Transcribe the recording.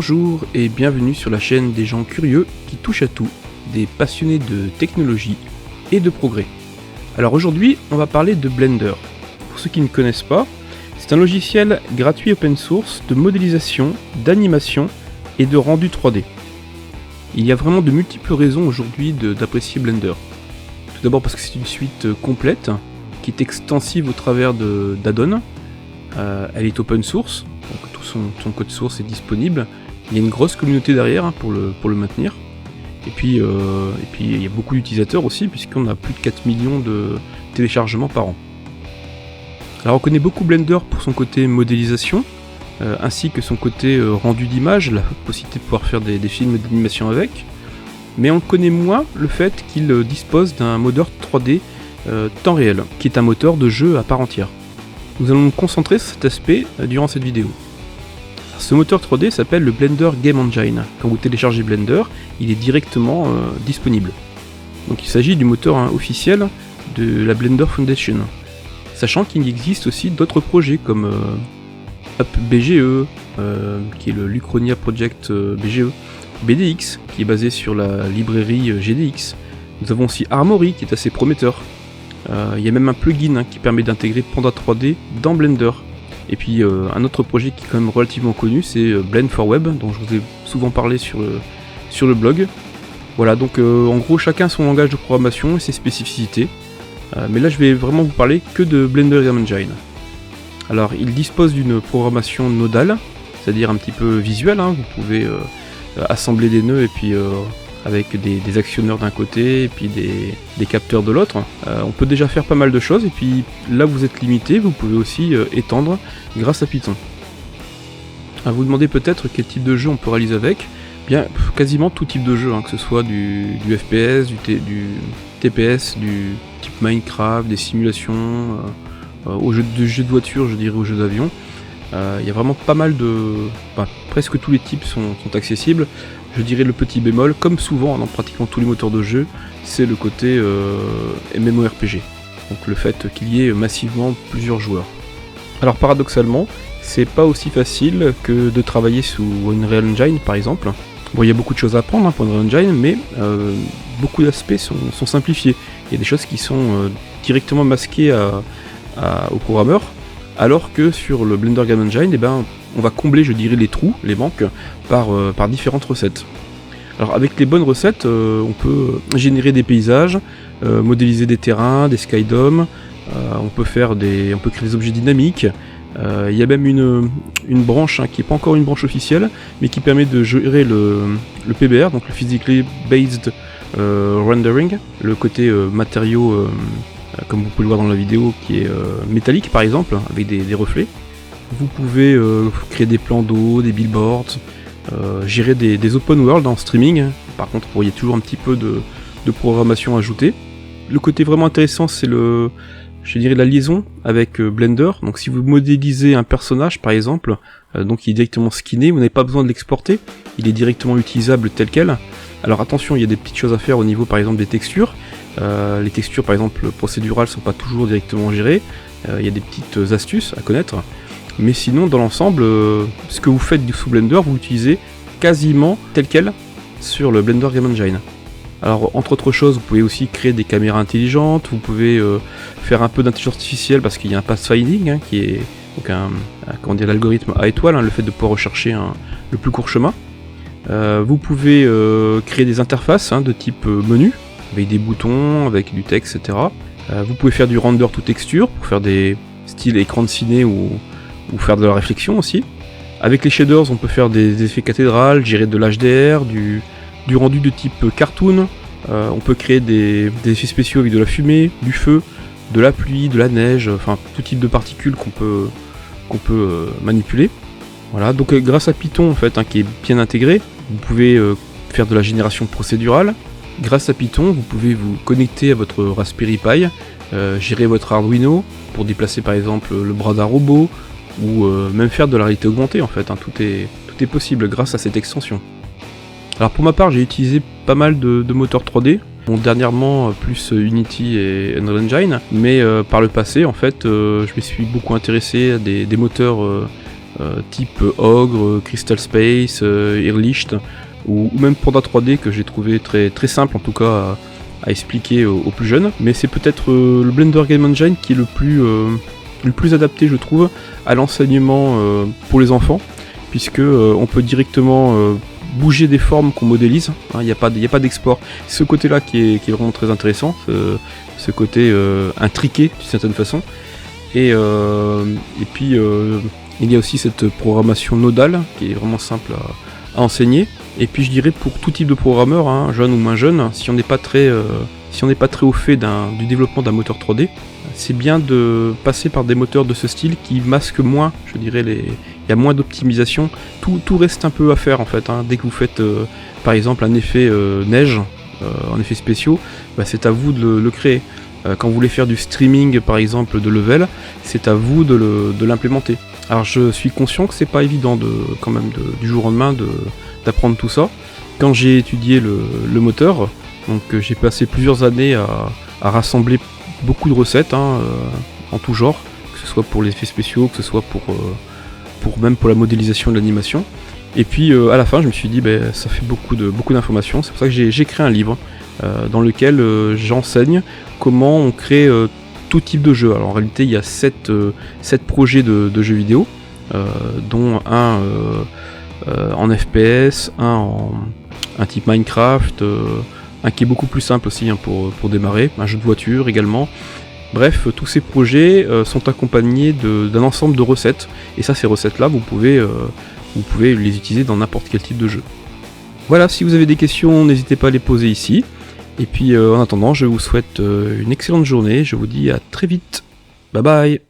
Bonjour et bienvenue sur la chaîne des gens curieux qui touchent à tout, des passionnés de technologie et de progrès. Alors aujourd'hui, on va parler de Blender. Pour ceux qui ne connaissent pas, c'est un logiciel gratuit open source de modélisation, d'animation et de rendu 3D. Il y a vraiment de multiples raisons aujourd'hui d'apprécier Blender. Tout d'abord parce que c'est une suite complète, qui est extensive au travers d'add-ons. Elle est open source, donc tout son code source est disponible. Il y a une grosse communauté derrière pour le maintenir. Et puis il y a beaucoup d'utilisateurs aussi, puisqu'on a plus de 4 millions de téléchargements par an. Alors on connaît beaucoup Blender pour son côté modélisation, ainsi que son côté rendu d'image, la possibilité de pouvoir faire des films d'animation avec. Mais on connaît moins le fait qu'il dispose d'un moteur 3D temps réel, qui est un moteur de jeu à part entière. Nous allons nous concentrer sur cet aspect durant cette vidéo. Ce moteur 3D s'appelle le Blender Game Engine. Quand vous téléchargez Blender, il est directement disponible. Donc il s'agit du moteur officiel de la Blender Foundation. Sachant qu'il existe aussi d'autres projets comme UpBGE, qui est le Lucronia Project BGE, BDX, qui est basé sur la librairie GDX. Nous avons aussi Armory, qui est assez prometteur. Il y a même un plugin qui permet d'intégrer Panda 3D dans Blender. Et puis un autre projet qui est quand même relativement connu, c'est Blend for Web, dont je vous ai souvent parlé sur le blog. Voilà, donc en gros chacun son langage de programmation et ses spécificités. Mais là je vais vraiment vous parler que de Blender Game Engine. Alors il dispose d'une programmation nodale, c'est-à-dire un petit peu visuelle, vous pouvez assembler des nœuds et puis avec des actionneurs d'un côté et puis des capteurs de l'autre. On peut déjà faire pas mal de choses et puis là vous êtes limité, vous pouvez aussi étendre grâce à Python. Alors vous demandez peut-être quel type de jeu on peut réaliser avec. Bien, quasiment tout type de jeu, que ce soit du FPS, du TPS, du type Minecraft, des simulations, aux jeux de voiture, je dirais aux jeux d'avion. Il y a vraiment pas mal presque tous les types sont accessibles. Je dirais le petit bémol, comme souvent dans pratiquement tous les moteurs de jeu, c'est le côté MMORPG. Donc le fait qu'il y ait massivement plusieurs joueurs. Alors paradoxalement, c'est pas aussi facile que de travailler sous Unreal Engine par exemple. Bon, il y a beaucoup de choses à apprendre pour Unreal Engine, mais beaucoup d'aspects sont simplifiés. Il y a des choses qui sont directement masquées aux programmeurs, alors que sur le Blender Game Engine, on va combler, je dirais, les trous, les manques, par différentes recettes. Alors avec les bonnes recettes, on peut générer des paysages, modéliser des terrains, des skydomes, on peut créer des objets dynamiques. Il y a même une branche qui n'est pas encore une branche officielle, mais qui permet de gérer le PBR, donc le Physically Based Rendering, le côté matériau, comme vous pouvez le voir dans la vidéo, qui est métallique par exemple, avec des reflets. Vous pouvez créer des plans d'eau, des billboards, gérer des open world en streaming. Par contre, il y a toujours un petit peu de programmation ajoutée. Le côté vraiment intéressant, c'est la liaison avec Blender. Donc si vous modélisez un personnage par exemple, donc il est directement skinné, vous n'avez pas besoin de l'exporter, il est directement utilisable tel quel. Alors attention, il y a des petites choses à faire au niveau par exemple des textures. Les textures par exemple procédurales sont pas toujours directement gérées, il y a des petites astuces à connaître. Mais sinon, dans l'ensemble, ce que vous faites sous Blender, vous l'utilisez quasiment tel quel sur le Blender Game Engine. Alors, entre autres choses, vous pouvez aussi créer des caméras intelligentes, vous pouvez faire un peu d'intelligence artificielle parce qu'il y a un pathfinding qui est donc l'algorithme à étoile, le fait de pouvoir rechercher le plus court chemin. Vous pouvez créer des interfaces de type menu, avec des boutons, avec du texte, etc. Vous pouvez faire du render to texture pour faire des styles écran de ciné ou faire de la réflexion aussi. Avec les shaders, on peut faire des effets cathédrales, gérer de l'HDR, du rendu de type cartoon. On peut créer des effets spéciaux avec de la fumée, du feu, de la pluie, de la neige, enfin tout type de particules qu'on peut manipuler. Voilà, donc grâce à Python en fait, qui est bien intégré, vous pouvez faire de la génération procédurale. Grâce à Python, vous pouvez vous connecter à votre Raspberry Pi, gérer votre Arduino pour déplacer par exemple le bras d'un robot, ou même faire de la réalité augmentée en fait, tout est possible grâce à cette extension. Alors pour ma part, j'ai utilisé pas mal de moteurs 3D, dernièrement plus Unity et Unreal Engine, mais par le passé en fait, je me suis beaucoup intéressé à des moteurs type Ogre, Crystal Space, Irlicht, ou même Panda 3D que j'ai trouvé très, très simple en tout cas à expliquer aux plus jeunes. Mais c'est peut-être le Blender Game Engine qui est le plus adapté, je trouve, à l'enseignement pour les enfants, puisque on peut directement bouger des formes qu'on modélise, il n'y a pas d'export. C'est ce côté-là qui est vraiment très intéressant, ce côté intriqué d'une certaine façon. Et puis il y a aussi cette programmation nodale qui est vraiment simple à enseigner. Et puis je dirais pour tout type de programmeur, jeune ou moins jeune, si on n'est pas très au fait du développement d'un moteur 3D, c'est bien de passer par des moteurs de ce style qui masquent moins, je dirais, il y a moins d'optimisation. Tout reste un peu à faire en fait. Dès que vous faites par exemple un effet neige, en effets spéciaux, c'est à vous de le créer. Quand vous voulez faire du streaming par exemple de level, c'est à vous de l'implémenter. Alors je suis conscient que c'est pas évident quand même du jour au lendemain d'apprendre tout ça. Quand j'ai étudié le moteur, donc j'ai passé plusieurs années à rassembler beaucoup de recettes en tout genre, que ce soit pour les effets spéciaux, que ce soit même pour la modélisation de l'animation. Et puis à la fin je me suis dit ça fait beaucoup d'informations, c'est pour ça que j'ai créé un livre dans lequel j'enseigne comment on crée tout type de jeu. Alors en réalité il y a 7 projets de jeux vidéo, dont un en FPS, un type Minecraft, un qui est beaucoup plus simple aussi pour démarrer, un jeu de voiture également. Bref, tous ces projets sont accompagnés d'un ensemble de recettes, et ça, ces recettes-là, vous pouvez les utiliser dans n'importe quel type de jeu. Voilà, si vous avez des questions, n'hésitez pas à les poser ici. Et puis en attendant, je vous souhaite une excellente journée, je vous dis à très vite. Bye bye.